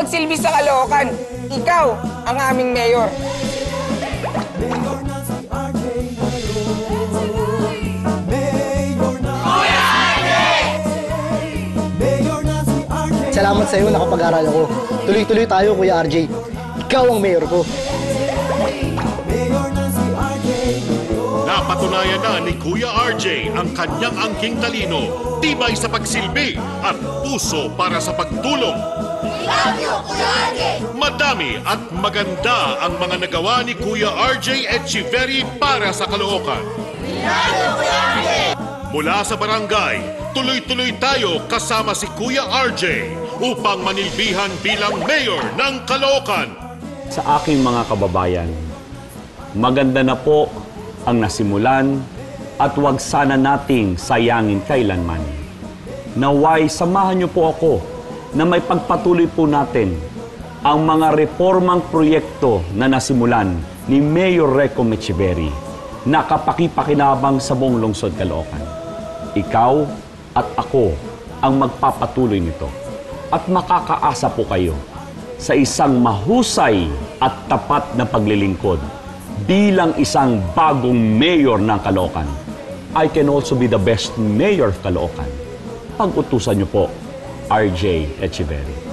magsilbi sa Caloocan. Ikaw ang aming mayor. Salamat sa iyo, nakapag-aral ako. Tuloy-tuloy tayo, Kuya RJ. Ikaw ang mayor ko. Napatunayan na ni Kuya RJ ang kanyang angking talino, tibay sa pagsilbi at puso para sa pagtulong. Love you, Kuya RJ! Madami at maganda ang mga nagawa ni Kuya RJ Etcheverry para sa Caloocan. Love you, Kuya RJ! Mula sa barangay, tuloy-tuloy tayo kasama si Kuya RJ upang manilbihan bilang mayor ng Caloocan. Sa aking mga kababayan, maganda na po ang nasimulan at huwag sana nating sayangin kailanman. Naway, samahan niyo po ako na may pagpatuloy po natin ang mga reformang proyekto na nasimulan ni Mayor Recco Etcheverry na kapakipakinabang sa buong lungsod Caloocan. Ikaw at ako ang magpapatuloy nito at makakaasa po kayo sa isang mahusay at tapat na paglilingkod bilang isang bagong mayor ng Caloocan. I can also be the best mayor of Caloocan. Pag-utusan niyo po, RJ Etcheverry.